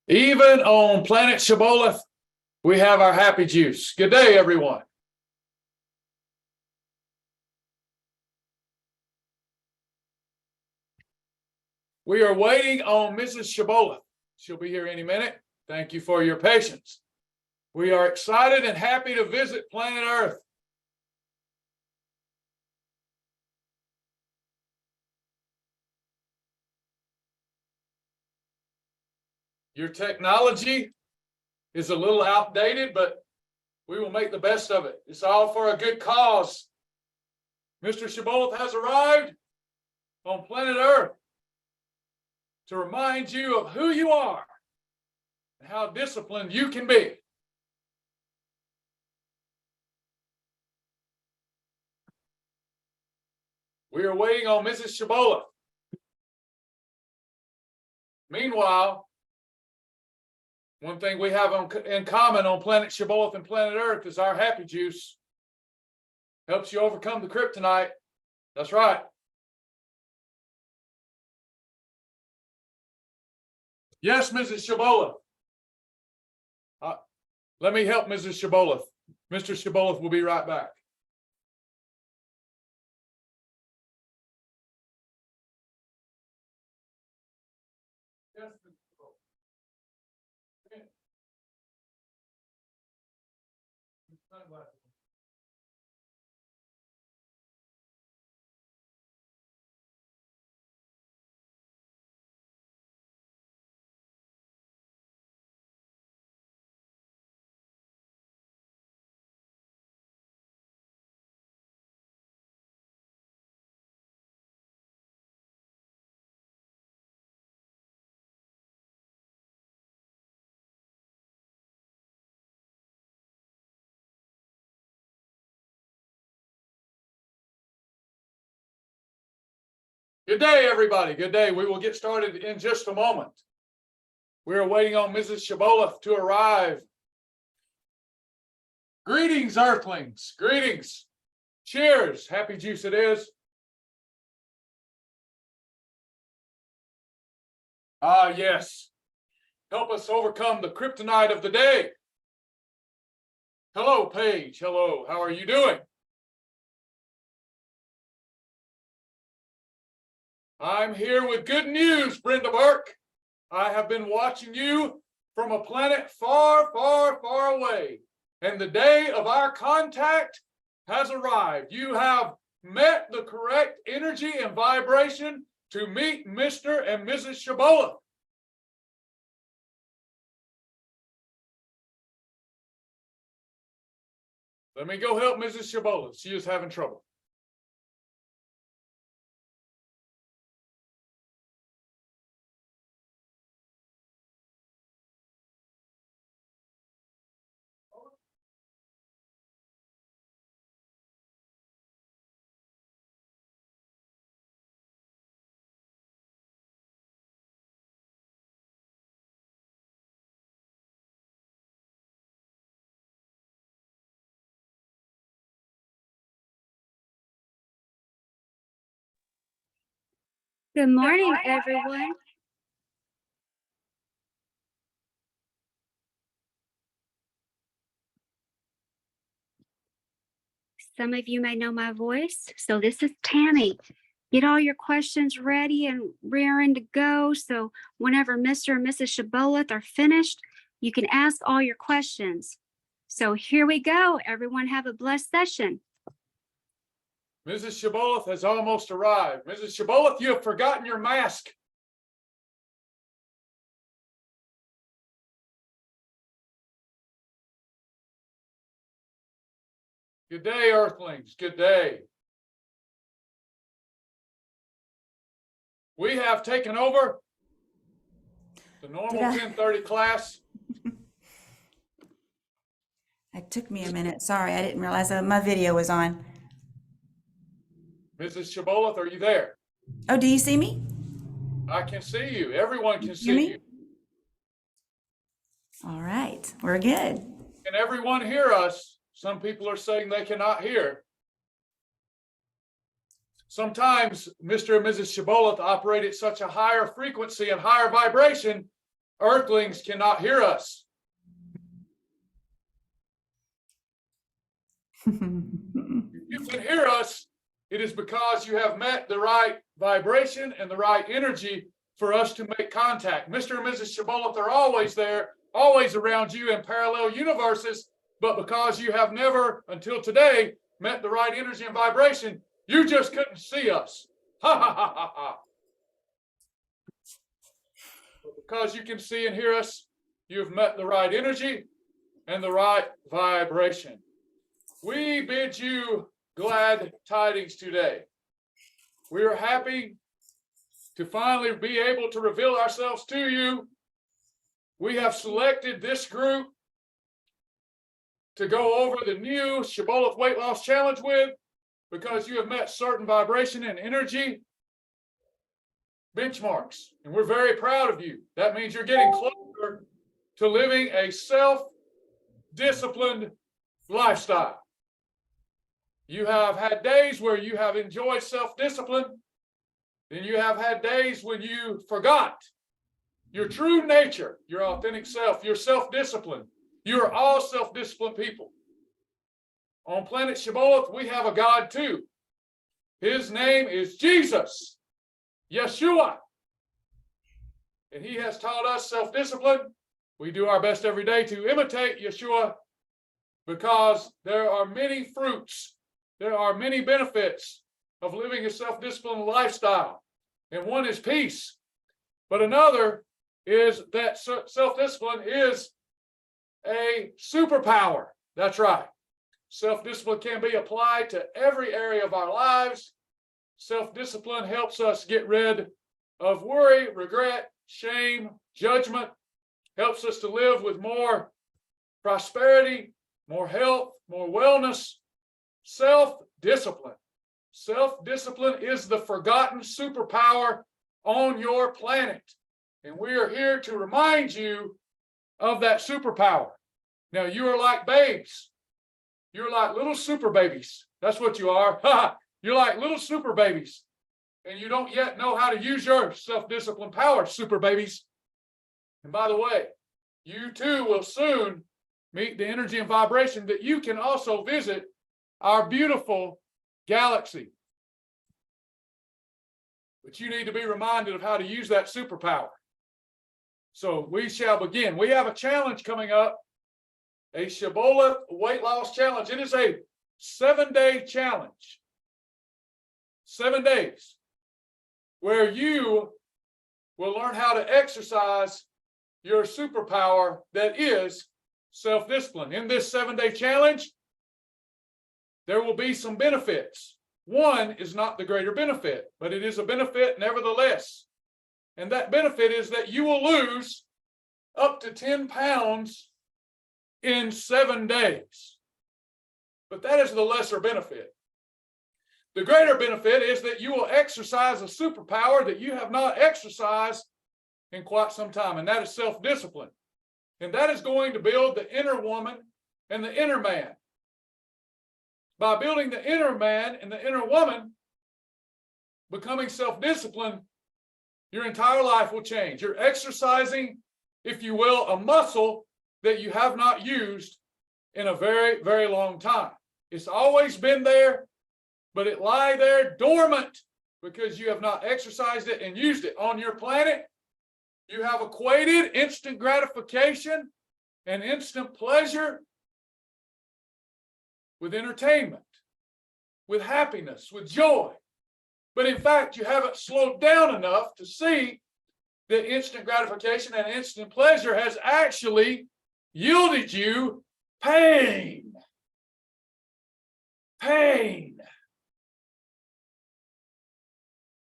Even on planet Shibboleth, we have our happy juice. Good day, everyone. We are waiting on Mrs. Shibboleth. She'll be here any minute. Thank you for your patience. We are excited and happy to visit planet Earth. Your technology is a little outdated, but we will make the best of it. It's all for a good cause. Mr. Shibboleth has arrived on planet Earth to remind you of who you are and how disciplined you can be. We are waiting on Mrs. Shibboleth. Meanwhile, one thing we have in common on planet Shibboleth and planet Earth is our happy juice. Helps you overcome the kryptonite. That's right. Yes, Mrs. Shibboleth. Let me help Mrs. Shibboleth. Mr. Shibboleth will be right back. Yes, Mr. Shibboleth. Good day, everybody. Good day. We will get started in just a moment. We are waiting on Mrs. Shibboleth to arrive. Greetings, Earthlings. Greetings. Cheers. Happy juice it is. Ah, yes. Help us overcome the kryptonite of the day. Hello, Paige. Hello. How are you doing? I'm here with good news, Brenda Burke. I have been watching you from a planet far, far, far away, and the day of our contact has arrived. You have met the correct energy and vibration to meet Mr. and Mrs. Shibboleth. Let me go help Mrs. Shibboleth. She is having trouble. Good morning, everyone. Some of you may know my voice. So this is Tammy. Get all your questions ready and rearing to go. So whenever Mr. and Mrs. Shibboleth are finished, you can ask all your questions. So here we go. Everyone have a blessed session. Mrs. Shibboleth has almost arrived. Mrs. Shibboleth, you have forgotten your mask. Good day, Earthlings. Good day. We have taken over the normal 10:30 class. It took me a minute. Sorry, I didn't realize that my video was on. Mrs. Shibboleth, are you there? Oh, do you see me? I can see you. Everyone can Hear see me? you. All right, we're good. Can everyone hear us? Some people are saying they cannot hear. Sometimes Mr. and Mrs. Shibboleth operate at such a higher frequency and higher vibration earthlings cannot hear us. If you can hear us, it is because you have met the right vibration and the right energy for us to make contact. Mr. and Mrs. Shibboleth are always there, always around you in parallel universes, but because you have never, until today, met the right energy and vibration, you just couldn't see us. Ha ha ha ha ha. But because you can see and hear us, you've met the right energy and the right vibration. We bid you glad tidings today. We are happy to finally be able to reveal ourselves to you. We have selected this group to go over the new Shibboleth Weight Loss Challenge with, because you have met certain vibration and energy benchmarks, and we're very proud of you. That means you're getting closer to living a self-disciplined lifestyle. You have had days where you have enjoyed self-discipline, and you have had days when you forgot your true nature, your authentic self, your self-discipline. You are all self-disciplined people. On planet Shibboleth, we have a God too. His name is Jesus, Yeshua. And he has taught us self-discipline. We do our best every day to imitate Yeshua, because there are many fruits, there are many benefits of living a self-disciplined lifestyle. And one is peace. But another is that self-discipline is a superpower. That's right. Self-discipline can be applied to every area of our lives. Self-discipline helps us get rid of worry, regret, shame, judgment, helps us to live with more prosperity, more health, more wellness. Self-discipline. Self-discipline is the forgotten superpower on your planet. And we are here to remind you of that superpower. Now, you are like babes. You're like little super babies. That's what you are. You're like little super babies. And you don't yet know how to use your self-discipline power, super babies. And by the way, you too will soon meet the energy and vibration that you can also visit our beautiful galaxy. But you need to be reminded of how to use that superpower. So we shall begin. We have a challenge coming up, a Shibboleth Weight Loss Challenge. It is a 7-day challenge. 7 days where you will learn how to exercise your superpower that is self-discipline. In this 7-day challenge, there will be some benefits. One is not the greater benefit, but it is a benefit nevertheless. And that benefit is that you will lose up to 10 pounds in 7 days. But that is the lesser benefit. The greater benefit is that you will exercise a superpower that you have not exercised in quite some time, and that is self-discipline. And that is going to build the inner woman and the inner man. By building the inner man and the inner woman, becoming self-disciplined, your entire life will change. You're exercising, if you will, a muscle that you have not used in a very, very long time. It's always been there, but it lie there dormant because you have not exercised it and used it. On your planet, you have equated instant gratification and instant pleasure with entertainment, with happiness, with joy. But in fact, you haven't slowed down enough to see that instant gratification and instant pleasure has actually yielded you pain. Pain.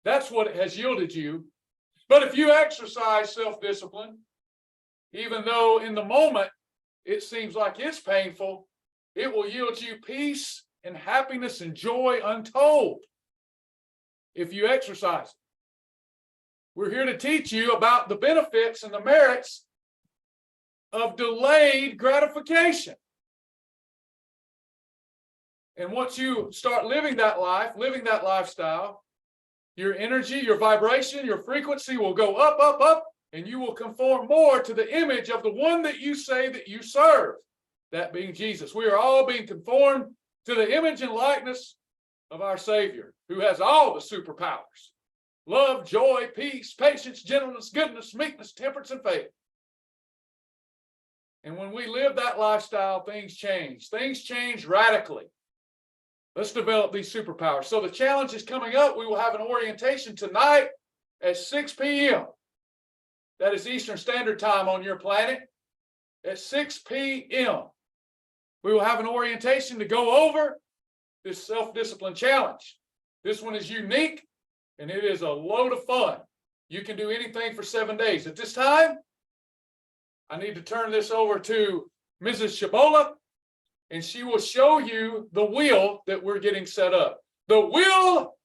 That's what it has yielded you. But if you exercise self-discipline, even though in the moment it seems like it's painful, it will yield you peace and happiness and joy untold if you exercise it. We're here to teach you about the benefits and the merits of delayed gratification. And once you start living that life, living that lifestyle, your energy, your vibration, your frequency will go up, up, up, and you will conform more to the image of the one that you say that you serve, that being Jesus. We are all being conformed to the image and likeness of our Savior, who has all the superpowers: love, joy, peace, patience, gentleness, goodness, meekness, temperance, and faith. And when we live that lifestyle, things change. Things change radically. Let's develop these superpowers. So the challenge is coming up. We will have an orientation tonight at 6 p.m. That is Eastern Standard Time on your planet. At 6 p.m. we will have an orientation to go over this self-discipline challenge. This one is unique, and it is a load of fun. You can do anything for 7 days. At this time, I need to turn this over to Mrs. Shibboleth, and she will show you the wheel that we're getting set up. The wheel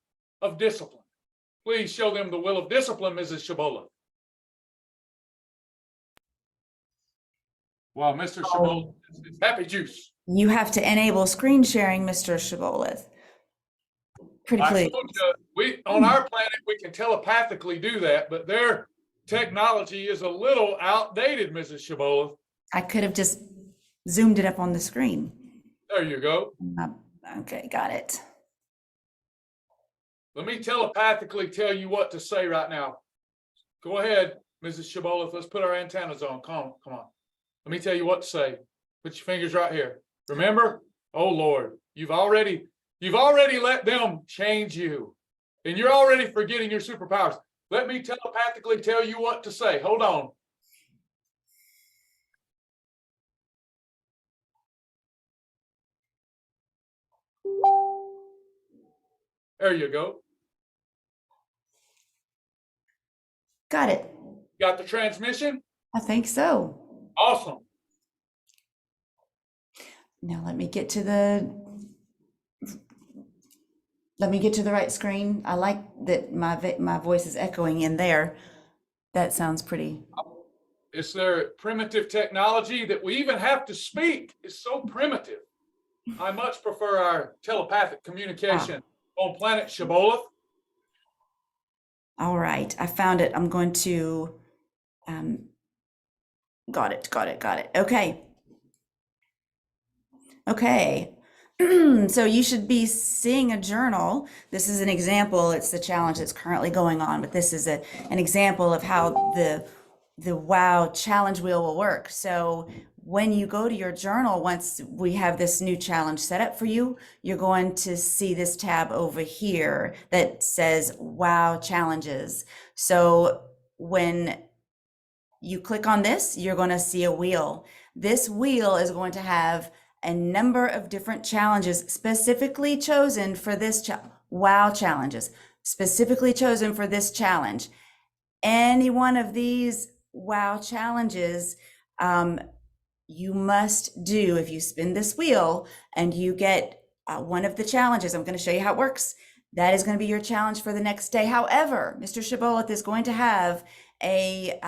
of discipline. Please show them the wheel of discipline, Mrs. Shibboleth. Wow, Mr. Shibboleth, it's happy juice. You have to enable screen sharing, Mr. Shibboleth. Pretty I please. told you, on our planet, we can telepathically do that, but their technology is a little outdated, Mrs. Shibboleth. I could have just zoomed it up on the screen. There you go. Okay, got it. Let me telepathically tell you what to say right now. Go ahead, Mrs. Shibboleth. Let's put our antennas on. Come on. Let me tell you what to say. Put your fingers right here. Remember? Oh Lord, you've already let them change you, and you're already forgetting your superpowers. Let me telepathically tell you what to say. Hold on. There you go. Got it. Got the transmission? I think so. Awesome. Now let me get to the right screen. I like that my voice is echoing in there. That sounds pretty. It's their primitive technology that we even have to speak. It's so primitive. I much prefer our telepathic communication on planet Shibboleth. All right, I found it. I'm going to, got it. Okay. So you should be seeing a journal. This is an example. It's the challenge that's currently going on, but this is an example of how the WOW challenge wheel will work. So when you go to your journal, once we have this new challenge set up for you, you're going to see this tab over here that says WOW challenges. So when you click on this, you're going to see a wheel. This wheel is going to have a number of different challenges specifically chosen for this WOW challenges, specifically chosen for this challenge. Any one of these WOW challenges, you must do. If you spin this wheel and you get one of the challenges, I'm going to show you how it works. That is going to be your challenge for the next day. However, Mr. Shibboleth is going to have a,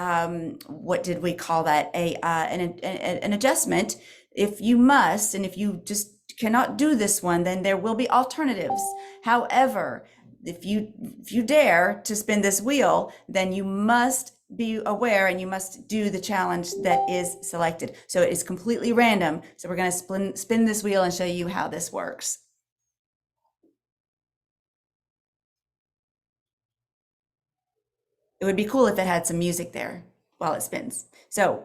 what did we call that? An adjustment. If you must, and if you just cannot do this one, then there will be alternatives. However, if you dare to spin this wheel, then you must be aware and you must do the challenge that is selected. So it is completely random. So we're going to spin this wheel and show you how this works. It would be cool if it had some music there while it spins. So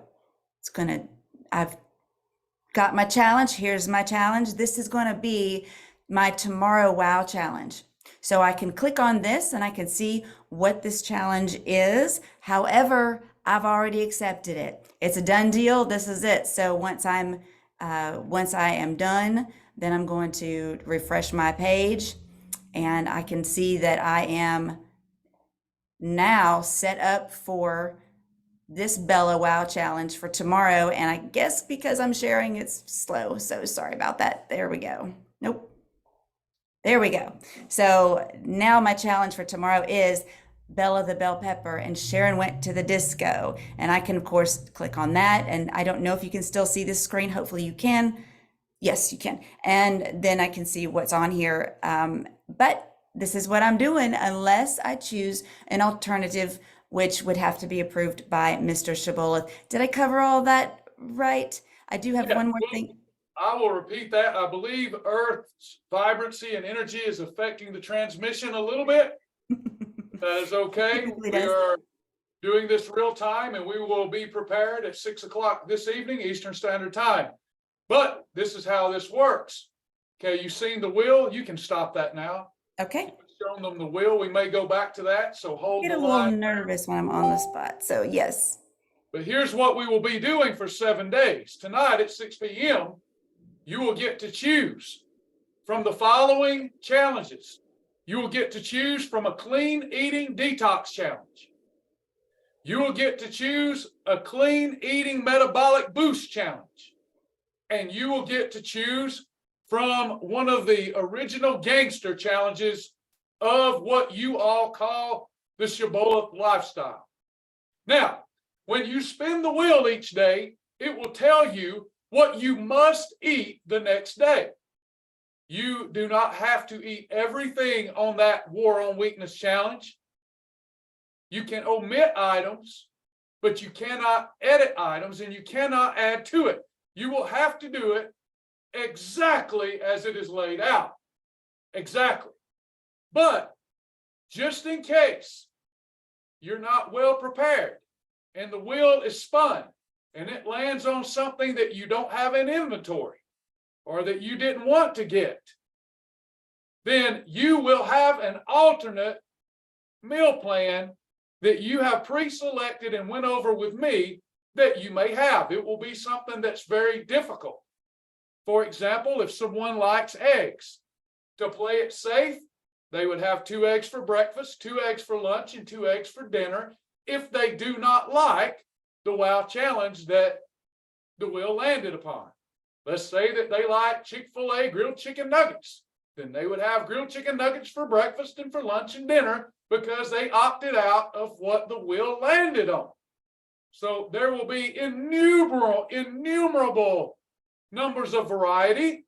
I've got my challenge. Here's my challenge. This is going to be my tomorrow WOW challenge. So I can click on this and I can see what this challenge is. However, I've already accepted it. It's a done deal. This is it. So once I am done, then I'm going to refresh my page and I can see that I am now set up for this Bella WOW challenge for tomorrow. And I guess because I'm sharing, it's slow. So sorry about that. There we go. Nope. There we go. So now my challenge for tomorrow is Bella the Bell Pepper, and Sharon went to the disco. And I can, of course, click on that. And I don't know if you can still see this screen. Hopefully you can. Yes, you can. And then I can see what's on here. But this is what I'm doing unless I choose an alternative which would have to be approved by Mr. Shibboleth. Did I cover all that right? I do have Yeah, one more well, thing. I will repeat that. I believe Earth's vibrancy and energy is affecting the transmission a little bit. That is okay. Typically We does. are doing this real time, and we will be prepared at 6 o'clock this evening, Eastern Standard Time. But this is how this works. Okay, you've seen the wheel. You can stop that now. Okay. Shown them the wheel. We may go back to that. So I hold get the a little line. nervous when I'm on the spot. So yes. But here's what we will be doing for 7 days. Tonight at 6 p.m., you will get to choose from the following challenges. You will get to choose from a clean eating detox challenge. You will get to choose a clean eating metabolic boost challenge. And you will get to choose from one of the original gangster challenges of what you all call the Shibboleth lifestyle. Now, when you spin the wheel each day, it will tell you what you must eat the next day. You do not have to eat everything on that War on Weakness challenge. You can omit items, but you cannot edit items and you cannot add to it. You will have to do it exactly as it is laid out. Exactly. But just in case you're not well prepared and the wheel is spun and it lands on something that you don't have in inventory or that you didn't want to get, then you will have an alternate meal plan that you have pre-selected and went over with me that you may have. It will be something that's very difficult. For example, if someone likes eggs, to play it safe, they would have 2 eggs for breakfast, 2 eggs for lunch, and 2 eggs for dinner if they do not like the WOW challenge that the wheel landed upon. Let's say that they like Chick-fil-A grilled chicken nuggets. Then they would have grilled chicken nuggets for breakfast and for lunch and dinner because they opted out of what the wheel landed on. So there will be innumerable numbers of variety,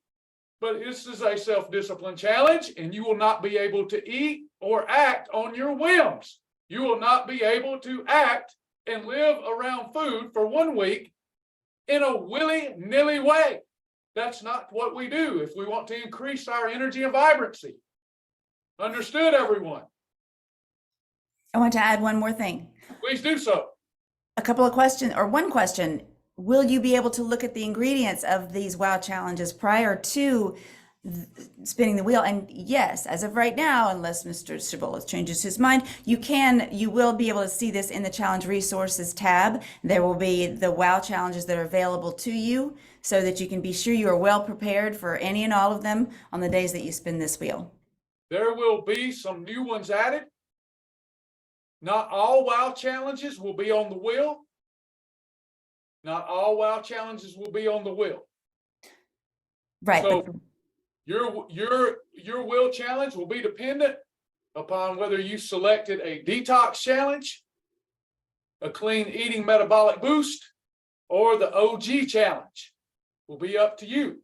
but this is a self-discipline challenge, and you will not be able to eat or act on your whims. You will not be able to act and live around food for 1 week in a willy-nilly way. That's not what we do if we want to increase our energy and vibrancy. Understood, everyone? I want to add one more thing. Please do so. A couple of questions, or one question. Will you be able to look at the ingredients of these WOW challenges prior to spinning the wheel? And yes, as of right now, unless Mr. Shibboleth changes his mind, you will be able to see this in the challenge resources tab. There will be the WOW challenges that are available to you so that you can be sure you are well prepared for any and all of them on the days that you spin this wheel. There will be some new ones added. Not all WOW challenges will be on the wheel. Not all WOW challenges will be on the wheel. Right. So your wheel challenge will be dependent upon whether you selected a detox challenge, a clean eating metabolic boost, or the OG challenge. Will be up to you.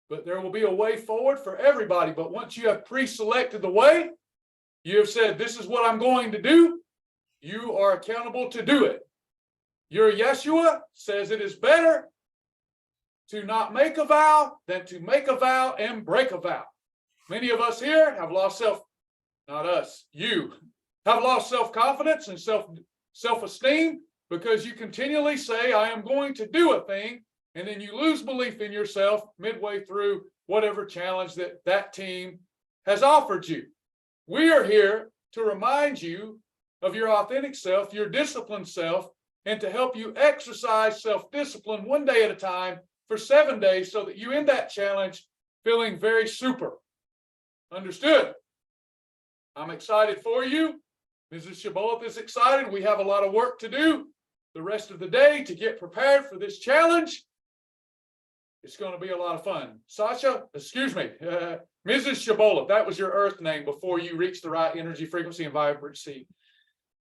But there will be a way forward for everybody. But once you have pre-selected the way, you have said, this is what I'm going to do, you are accountable to do it. Your Yeshua says it is better to not make a vow than to make a vow and break a vow. Many of us here have lost not us, you have lost self-confidence and self-esteem because you continually say, I am going to do a thing, and then you lose belief in yourself midway through whatever challenge that team has offered you. We are here to remind you of your authentic self, your disciplined self, and to help you exercise self-discipline 1 day at a time for 7 days so that you end that challenge feeling very super. Understood? I'm excited for you. Mrs. Shibboleth is excited. We have a lot of work to do the rest of the day to get prepared for this challenge. It's going to be a lot of fun. Mrs. Shibboleth, that was your Earth name before you reached the right energy, frequency, and vibrancy.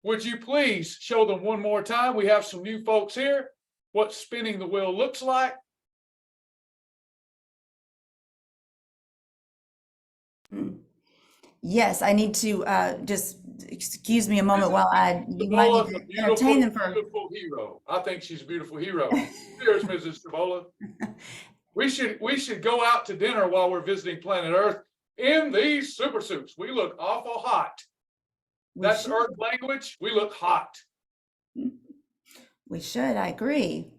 Would you please show them one more time? We have some new folks here. What spinning the wheel looks like. Yes, I need to just excuse me a moment while you might need Cibola, to a entertain beautiful, them for. beautiful hero. I think she's a beautiful hero. Cheers, Mrs. Cibola. We should go out to dinner while we're visiting planet Earth in these super suits. We look awful hot. We That's should. Earth language. We look hot. We should, I agree.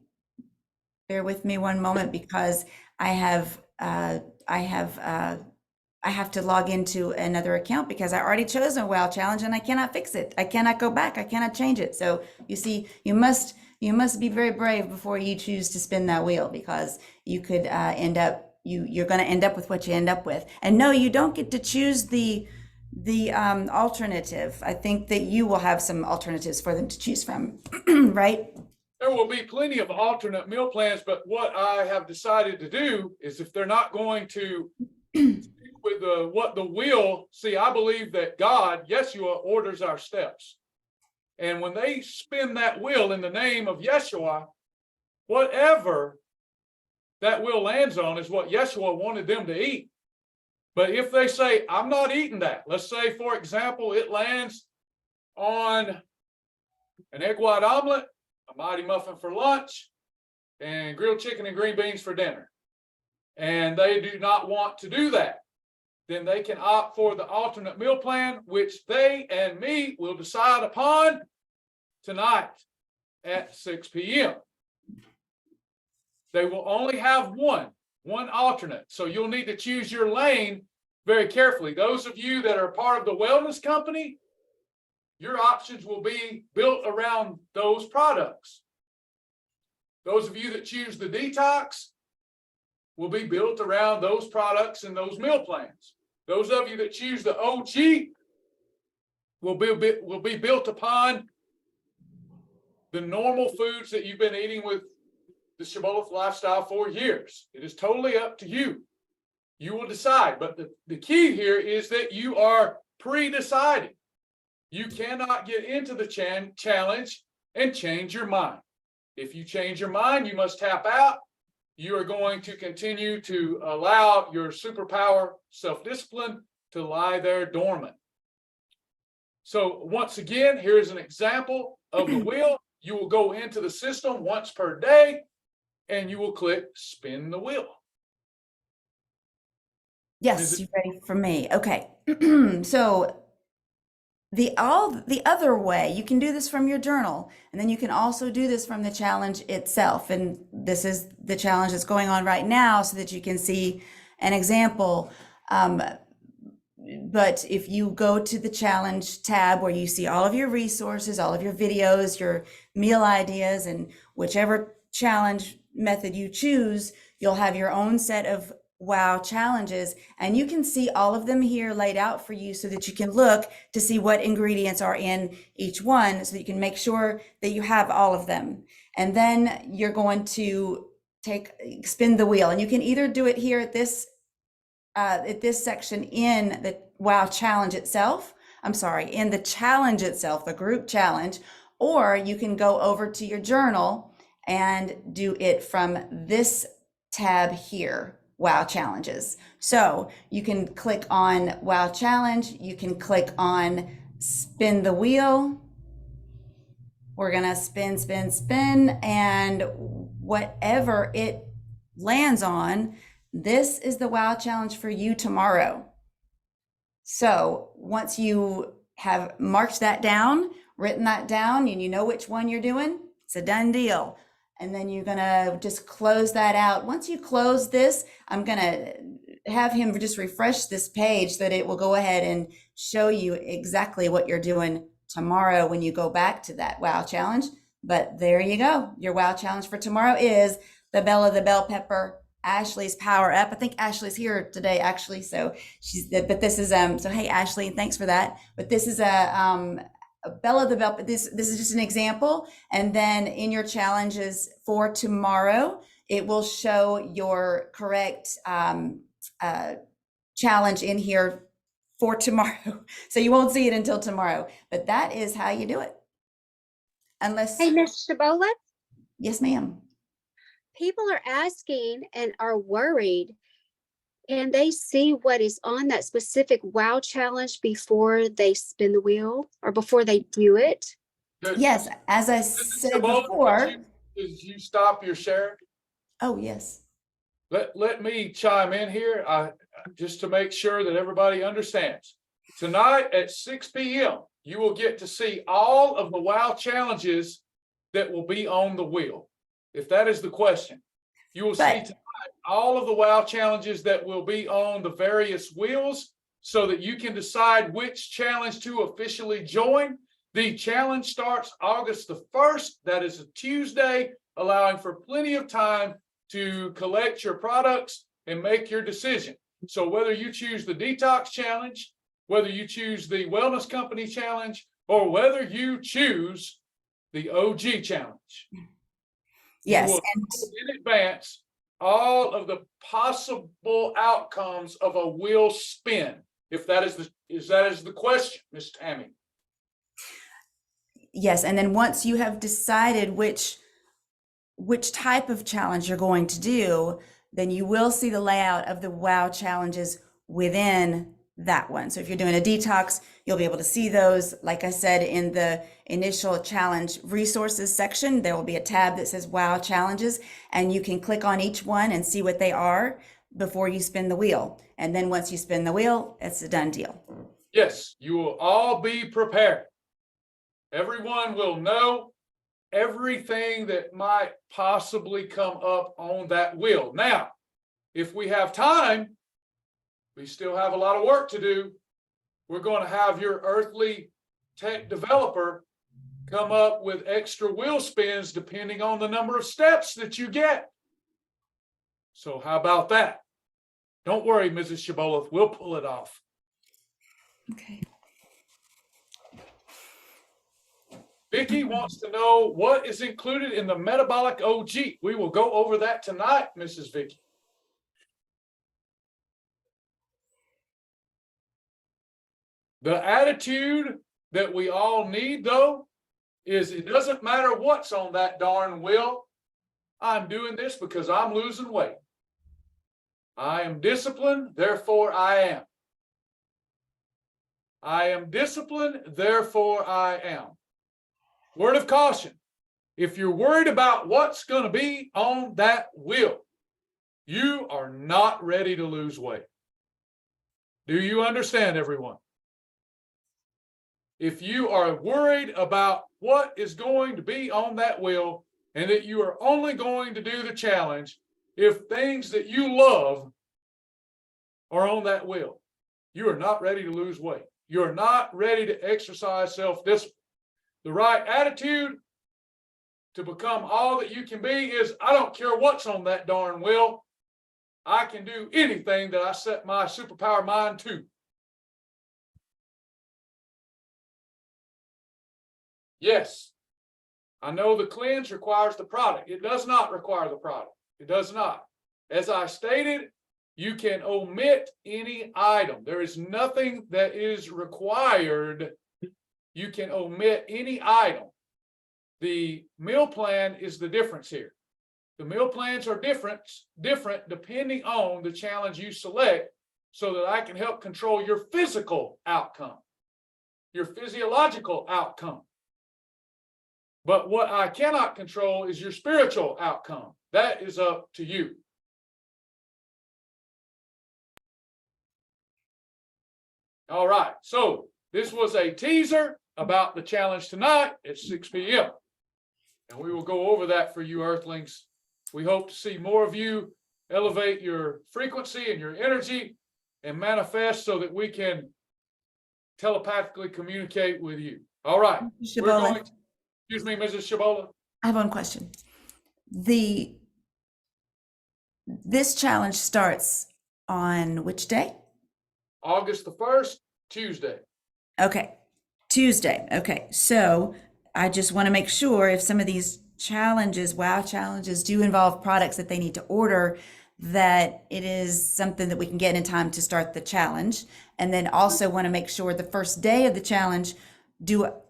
Bear with me one moment because I have I have to log into another account because I already chose a WoW challenge and I cannot fix it. I cannot go back. I cannot change it. So you see, you must be very brave before you choose to spin that wheel because you could end up you're going to end up with what you end up with. And no, you don't get to choose the alternative. I think that you will have some alternatives for them to choose from, right? There will be plenty of alternate meal plans, but what I have decided to do is if they're not going to with what the will, see, I believe that God, Yeshua, orders our steps. And when they spin that wheel in the name of Yeshua, whatever that wheel lands on is what Yeshua wanted them to eat. But if they say, I'm not eating that, let's say, for example, it lands on an egg white omelet, a mighty muffin for lunch, and grilled chicken and green beans for dinner. And they do not want to do that. Then they can opt for the alternate meal plan, which they and me will decide upon tonight at 6 p.m. They will only have one alternate. So you'll need to choose your lane very carefully. Those of you that are part of the wellness company, your options will be built around those products. Those of you that choose the detox will be built around those products and those meal plans. Those of you that choose the OG will be built upon the normal foods that you've been eating with the Shibboleth lifestyle for years. It is totally up to you. You will decide. But the key here is that you are pre-deciding. You cannot get into the challenge and change your mind. If you change your mind, you must tap out. You are going to continue to allow your superpower self-discipline to lie there dormant. So once again, here's an example of the wheel. You will go into the system once per day and you will click spin the wheel. Yes, you ready for me? Okay. So the other way, you can do this from your journal, and then you can also do this from the challenge itself. And this is the challenge that's going on right now so that you can see an example. But if you go to the challenge tab where you see all of your resources, all of your videos, your meal ideas, and whichever challenge method you choose, you'll have your own set of WOW challenges, and you can see all of them here laid out for you so that you can look to see what ingredients are in each one so that you can make sure that you have all of them. And then you're going to spin the wheel, and you can either do it here at this section in the WOW challenge itself. I'm sorry, in the challenge itself, the group challenge, or you can go over to your journal and do it from this tab here. WOW challenges. So you can click on WOW challenge. You can click on spin the wheel. We're gonna spin, and whatever it lands on, this is the WOW challenge for you tomorrow. So once you have marked that down, written that down, and you know which one you're doing, it's a done deal. And then you're gonna just close that out. Once you close this, I'm gonna have him just refresh this page so that it will go ahead and show you exactly what you're doing tomorrow when you go back to that WOW challenge. But there you go. Your WOW challenge for tomorrow is the Bella the Bell Pepper, Ashley's Power Up. I think Ashley's here today, actually. So this is so hey Ashley, thanks for that. But this is a Bella the Bell. This is just an example, and then in your challenges for tomorrow, it will show your correct challenge in here for tomorrow. So you won't see it until tomorrow, but that is how you do it. Unless, Hey, Miss Shibboleth, yes, ma'am. people are asking and are worried Can they see what is on that specific wow challenge before they spin the wheel or before they do it? Yes, as I Mrs. said Shibboleth, before. Did you stop your share? Oh, yes. Let me chime in here, just to make sure that everybody understands. Tonight at 6 p.m., you will get to see all of the wow challenges that will be on the wheel. If that is the question, you will see But tonight all of the wow challenges that will be on the various wheels so that you can decide which challenge to officially join. The challenge starts August the 1st. That is a Tuesday, allowing for plenty of time to collect your products and make your decision. So whether you choose the detox challenge, whether you choose the wellness company challenge, or whether you choose the OG challenge, yes, you will and know in advance all of the possible outcomes of a wheel spin. If that is the question, Ms. Tammy. yes, and then once you have decided which type of challenge you're going to do, then you will see the layout of the wow challenges within that one. So if you're doing a detox, you'll be able to see those. Like I said, in the initial challenge resources section, there will be a tab that says wow challenges, and you can click on each one and see what they are before you spin the wheel. And then once you spin the wheel, it's a done deal. Yes, you will all be prepared. Everyone will know everything that might possibly come up on that wheel. Now, if we have time, we still have a lot of work to do. We're going to have your earthly tech developer come up with extra wheel spins depending on the number of steps that you get. So how about that? Don't worry, Mrs. Shibboleth, we'll pull it off. Okay. Vicki wants to know what is included in the metabolic OG. We will go over that tonight, Mrs. Vicki. The attitude that we all need, though, is it doesn't matter what's on that darn wheel. I'm doing this because I'm losing weight. I am disciplined, therefore I am. I am disciplined, therefore I am. Word of caution. If you're worried about what's going to be on that wheel, you are not ready to lose weight. Do you understand, everyone? If you are worried about what is going to be on that wheel and that you are only going to do the challenge if things that you love are on that wheel, you are not ready to lose weight. You're not ready to exercise self-discipline. The right attitude to become all that you can be is, I don't care what's on that darn wheel. I can do anything that I set my superpower mind to. Yes, I know the cleanse requires the product. It does not require the product. It does not. As I stated, you can omit any item. There is nothing that is required. You can omit any item. The meal plan is the difference here. The meal plans are different depending on the challenge you select, so that I can help control your physical outcome, your physiological outcome. But what I cannot control is your spiritual outcome. That is up to you. All right, so this was a teaser about the challenge tonight at 6 p.m. And we will go over that for you earthlings. We hope to see more of you elevate your frequency and your energy and manifest so that we can telepathically communicate with you. All right. We're going to, excuse me, Mrs. Shibboleth. I have one question. This challenge starts on which day? August the 1st, Tuesday. Okay, Tuesday. Okay, so I just want to make sure if some of these challenges, wow challenges, do involve products that they need to order, that it is something that we can get in time to start the challenge. And then also want to make sure the first day of the challenge,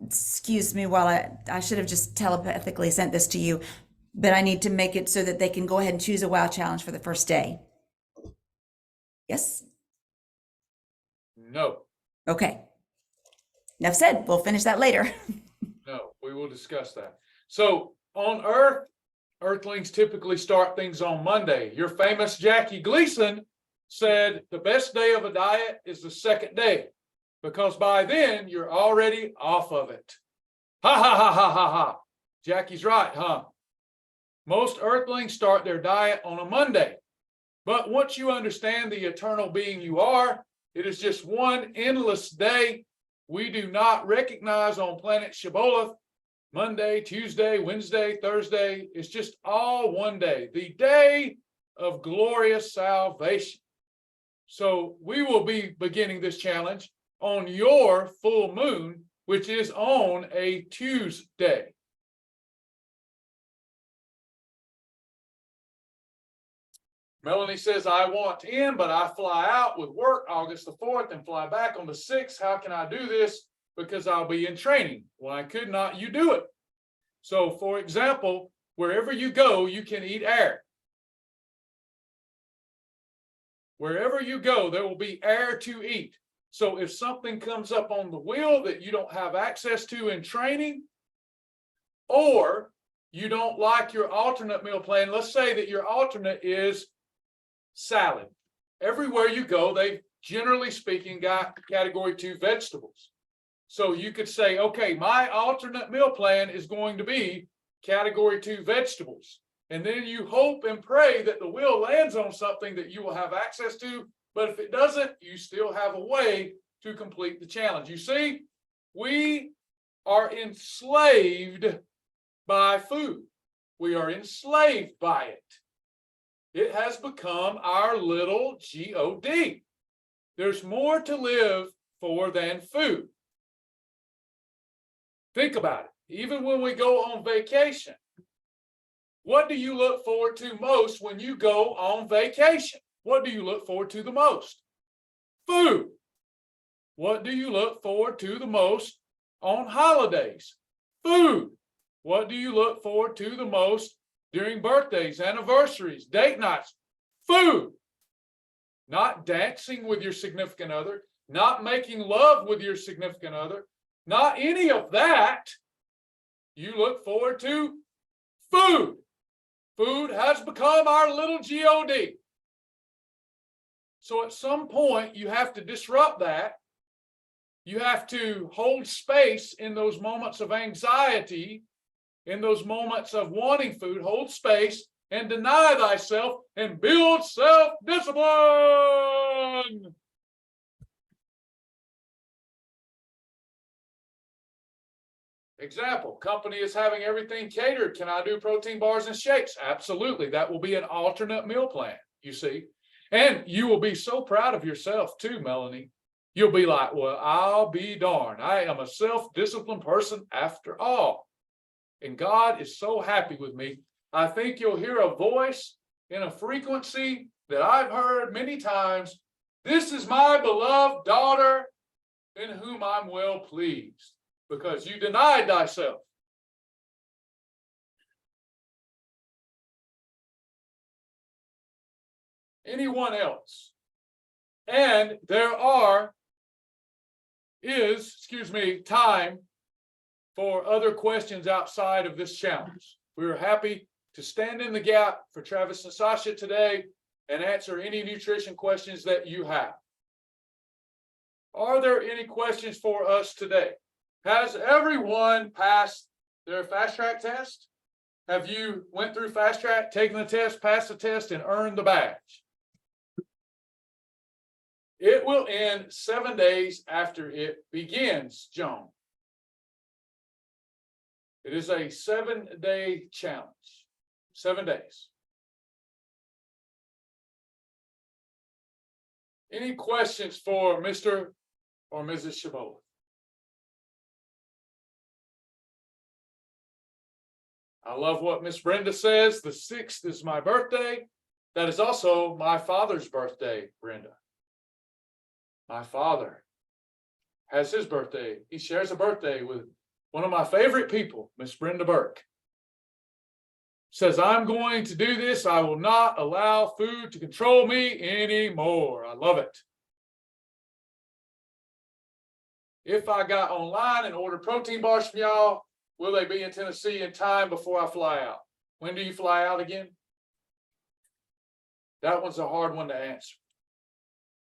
excuse me, while I should have just telepathically sent this to you, but I need to make it so that they can go ahead and choose a wow challenge for the first day. Yes? No, Okay. Enough said. We'll finish that later. no, we will discuss that. So on Earth, Earthlings typically start things on Monday. Your famous Jackie Gleason said the best day of a diet is the second day, because by then you're already off of it. Ha ha ha ha ha ha. Jackie's right, huh? Most Earthlings start their diet on a Monday. But once you understand the eternal being you are, it is just one endless day. We do not recognize on planet Shibboleth Monday, Tuesday, Wednesday, Thursday. It's just all one day, the day of glorious salvation. So we will be beginning this challenge on your full moon, which is on a Tuesday. Melanie says, I want in, but I fly out with work August the 4th and fly back on the 6th. How can I do this? Because I'll be in training. Why could not you do it? So, for example, wherever you go, you can eat air. Wherever you go, there will be air to eat. So if something comes up on the wheel that you don't have access to in training, or you don't like your alternate meal plan, let's say that your alternate is salad. Everywhere you go, they generally speaking got category 2 vegetables. So you could say, okay, my alternate meal plan is going to be category 2 vegetables. And then you hope and pray that the wheel lands on something that you will have access to. But if it doesn't, you still have a way to complete the challenge. You see, we are enslaved by food. We are enslaved by it. It has become our little God. There's more to live for than food. Think about it. Even when we go on vacation, what do you look forward to most when you go on vacation? What do you look forward to the most? Food. What do you look forward to the most on holidays? Food. What do you look forward to the most during birthdays, anniversaries, date nights? Food. Not dancing with your significant other, not making love with your significant other, not any of that. You look forward to food. Food has become our little God. So at some point, you have to disrupt that. You have to hold space in those moments of anxiety, in those moments of wanting food, hold space and deny thyself and build self-discipline. Example, company is having everything catered. Can I do protein bars and shakes? Absolutely. That will be an alternate meal plan, you see. And you will be so proud of yourself too, Melanie. You'll be like, well, I'll be darned. I am a self-disciplined person after all. And God is so happy with me. I think you'll hear a voice in a frequency that I've heard many times. This is my beloved daughter in whom I'm well pleased, because you denied thyself. Anyone else? And there is time for other questions outside of this challenge. We're happy to stand in the gap for Travis and Sasha today and answer any nutrition questions that you have. Are there any questions for us today? Has everyone passed their fast track test? Have you went through fast track, taken the test, passed the test, and earned the badge? It will end 7 days after it begins, Joan. It is a 7-day challenge. 7 days. Any questions for Mr. or Mrs. Shibboleth? I love what Miss Brenda says. The 6th is my birthday. That is also my father's birthday, Brenda. My father has his birthday. He shares a birthday with one of my favorite people, Miss Brenda Burke. says, I'm going to do this. I will not allow food to control me anymore. I love it. If I got online and ordered protein bars from y'all, will they be in Tennessee in time before I fly out? When do you fly out again? That one's a hard one to answer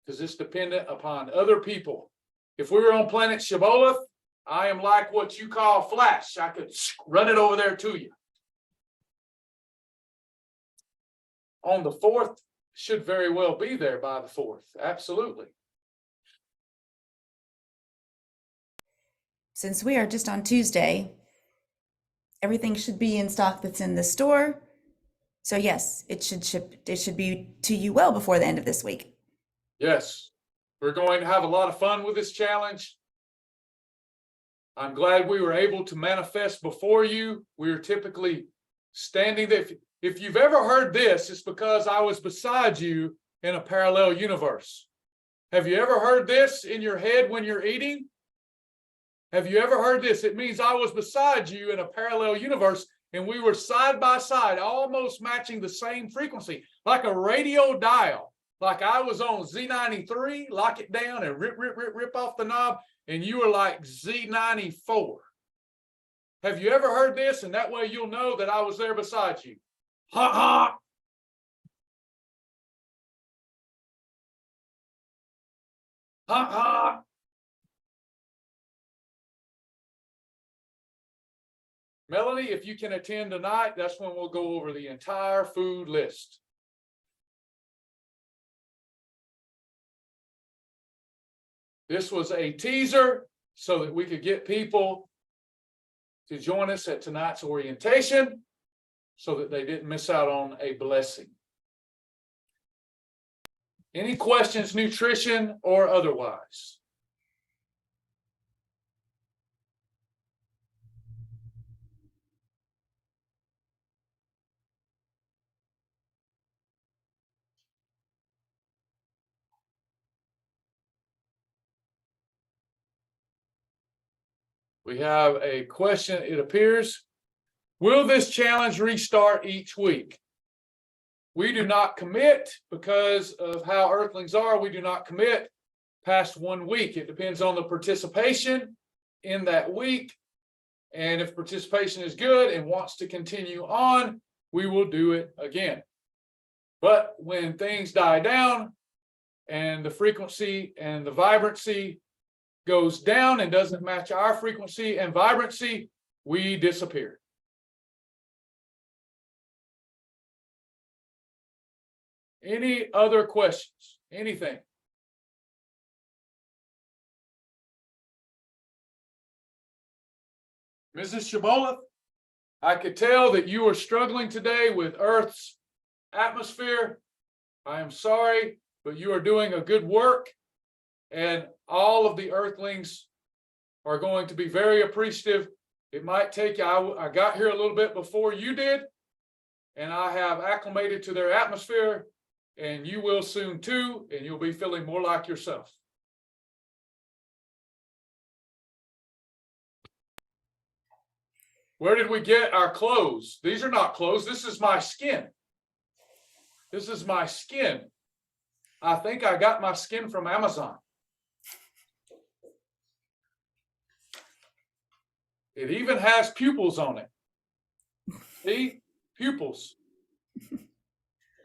because it's dependent upon other people. If we were on planet Shibboleth, I am like what you call Flash. I could run it over there to you. On the 4th, should very well be there by the 4th. Absolutely. Since we are just on Tuesday, everything should be in stock that's in the store. So yes, it should be to you well before the end of this week. Yes, we're going to have a lot of fun with this challenge. I'm glad we were able to manifest before you. We are typically standing there. If you've ever heard this, it's because I was beside you in a parallel universe. Have you ever heard this in your head when you're eating? Have you ever heard this? It means I was beside you in a parallel universe and we were side by side, almost matching the same frequency, like a radio dial. Like I was on Z93, lock it down and rip off the knob, and you were like Z94. Have you ever heard this? And that way you'll know that I was there beside you. Ha ha. Ha ha. Melanie, if you can attend tonight, that's when we'll go over the entire food list. This was a teaser so that we could get people to join us at tonight's orientation so that they didn't miss out on a blessing. Any questions, nutrition or otherwise? We have a question, it appears. Will this challenge restart each week? We do not commit because of how Earthlings are. We do not commit past 1 week. It depends on the participation in that week. And if participation is good and wants to continue on, we will do it again. But when things die down and the frequency and the vibrancy goes down and doesn't match our frequency and vibrancy, we disappear. Any other questions? Anything? Mrs. Shibboleth, I could tell that you are struggling today with Earth's atmosphere. I am sorry, but you are doing a good work. And all of the Earthlings are going to be very appreciative. It might take you, I got here a little bit before you did, and I have acclimated to their atmosphere, and you will soon too, and you'll be feeling more like yourself. Where did we get our clothes? These are not clothes. This is my skin. This is my skin. I think I got my skin from Amazon. It even has pupils on it. See? Pupils.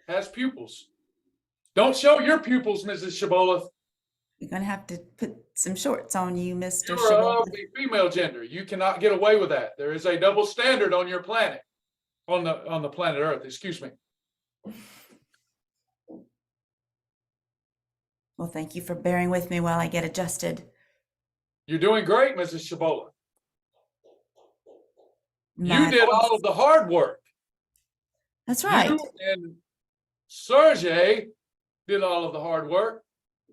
Has pupils. Don't show your pupils, Mrs. Shibboleth. You're going to have to put some shorts on you, Mr. You are Shibboleth. of the female gender. You cannot get away with that. There is a double standard on your planet, on the planet Earth, excuse me. Well, thank you for bearing with me while I get adjusted. You're doing great, Mrs. Shibboleth. My You did all of the hard work. That's right. You and Sergey did all of the hard work.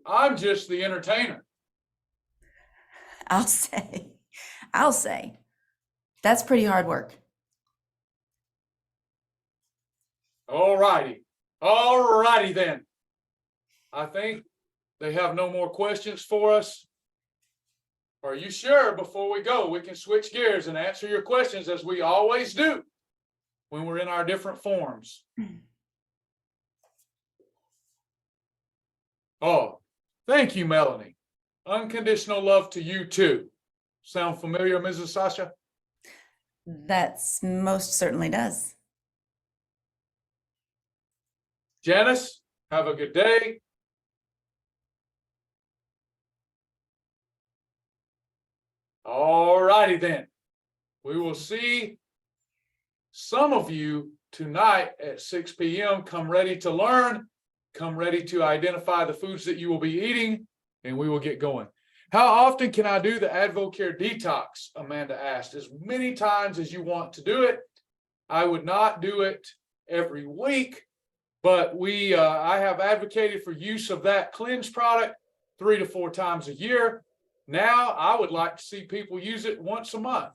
I'm just the entertainer. I'll say. That's pretty hard work. All righty then. I think they have no more questions for us. Are you sure before we go, we can switch gears and answer your questions as we always do? when we're in our different forms. Oh, thank you, Melanie. Unconditional love to you too. Sound familiar, Mrs. Sasha? That's most certainly does. Janice, have a good day. All righty then. We will see some of you tonight at 6 p.m. Come ready to learn. Come ready to identify the foods that you will be eating, and we will get going. How often can I do the AdvoCare detox? Amanda asked. As many times as you want to do it. I would not do it every week, but I have advocated for use of that cleanse product 3 to 4 times a year. Now I would like to see people use it once a month,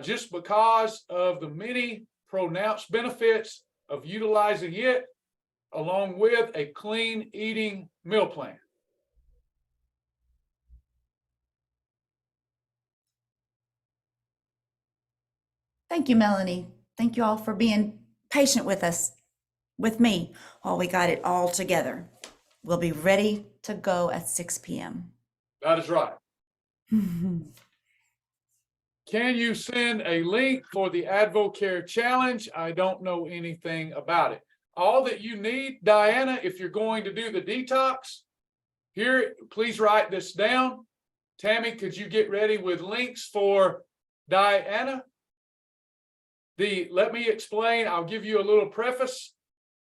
just because of the many pronounced benefits of utilizing it along with a clean eating meal plan. Thank you, Melanie. Thank you all for being patient with us, with me, while we got it all together. We'll be ready to go at 6 p.m. That is right. Can you send a link for the AdvoCare challenge? I don't know anything about it. All that you need, Diana, if you're going to do the detox, here, please write this down. Tammy, could you get ready with links for Diana? Let me explain. I'll give you a little preface.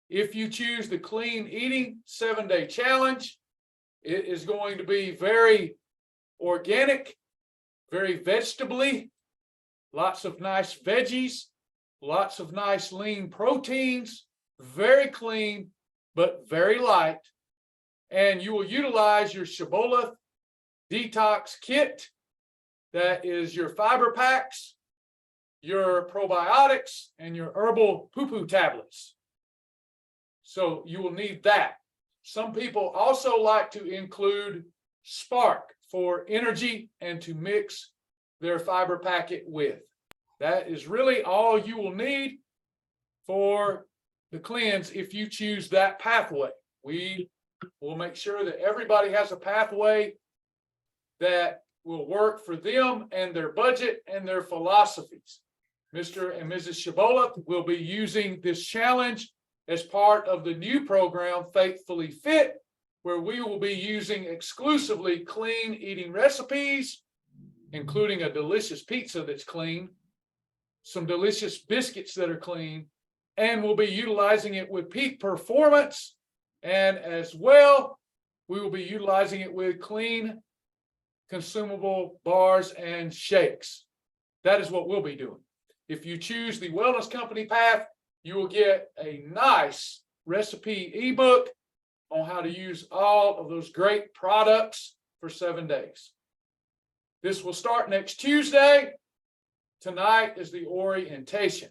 If you choose the clean eating 7-day challenge, it is going to be very organic, very vegetable-y, lots of nice veggies, lots of nice lean proteins, very clean, but very light. And you will utilize your Shibboleth detox kit. That is your fiber packs, your probiotics, and your herbal poo-poo tablets. So you will need that. Some people also like to include Spark for energy and to mix their fiber packet with. That is really all you will need for the cleanse if you choose that pathway. We will make sure that everybody has a pathway that will work for them and their budget and their philosophies. Mr. and Mrs. Shibboleth will be using this challenge as part of the new program, Faithfully Fit, where we will be using exclusively clean eating recipes, including a delicious pizza that's clean, some delicious biscuits that are clean, and we'll be utilizing it with peak performance. And as well, we will be utilizing it with clean consumable bars and shakes. That is what we'll be doing. If you choose the Wellness Company path, you will get a nice recipe ebook on how to use all of those great products for 7 days. This will start next Tuesday. Tonight is the orientation.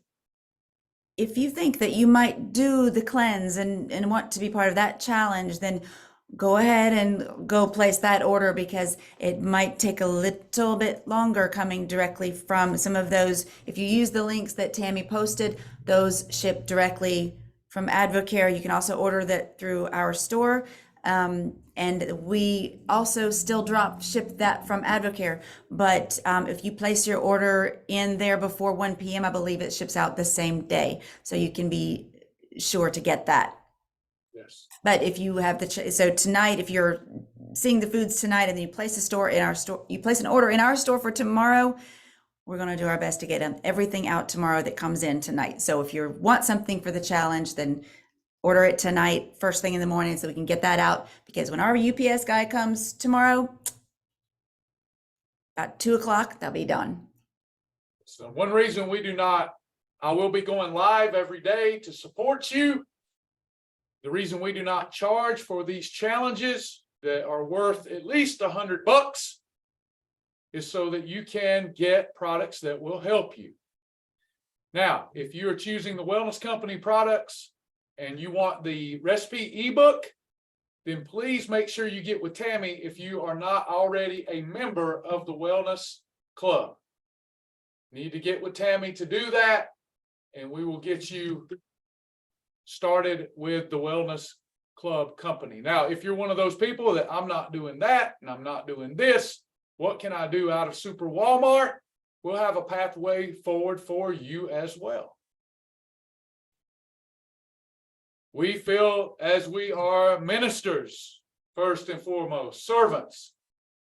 If you think that you might do the cleanse and want to be part of that challenge, then go ahead and go place that order, because it might take a little bit longer coming directly from some of those. If you use the links that Tammy posted, those ship directly from AdvoCare. You can also order that through our store. And we also still ship that from AdvoCare. But if you place your order in there before 1 p.m., I believe it ships out the same day. So you can be sure to get that. Yes. But if you have so tonight, if you're seeing the foods tonight and then you place you place an order in our store for tomorrow, we're going to do our best to get everything out tomorrow that comes in tonight. So if you want something for the challenge, then order it tonight, first thing in the morning, so we can get that out. Because when our UPS guy comes tomorrow, about 2 o'clock, they'll be done. So one reason I will be going live every day to support you. The reason we do not charge for these challenges that are worth at least $100 is so that you can get products that will help you. Now, if you are choosing the Wellness Company products and you want the recipe ebook, then please make sure you get with Tammy if you are not already a member of the Wellness Club. Need to get with Tammy to do that. and we will get you started with the Wellness Club company. Now, if you're one of those people that I'm not doing that and I'm not doing this, what can I do out of Super Walmart? We'll have a pathway forward for you as well. We feel as we are ministers, first and foremost, servants.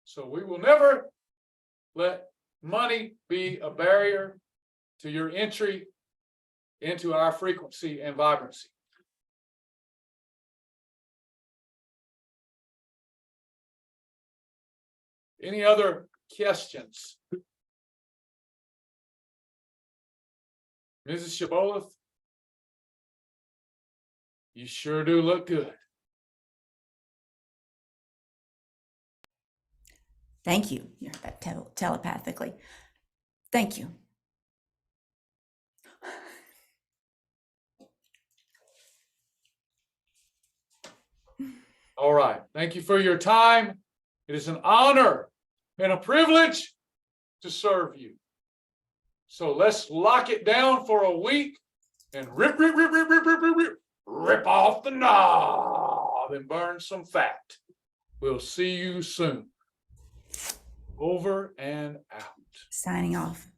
So we will never let money be a barrier to your entry into our frequency and vibrancy. Any other questions? Mrs. Shibboleth, you sure do look good. Thank you. You heard that telepathically. Thank you. All right. Thank you for your time. It is an honor and a privilege to serve you. So let's lock it down for a week and rip off the knob and burn some fat. We'll see you soon. Over and out. Signing off.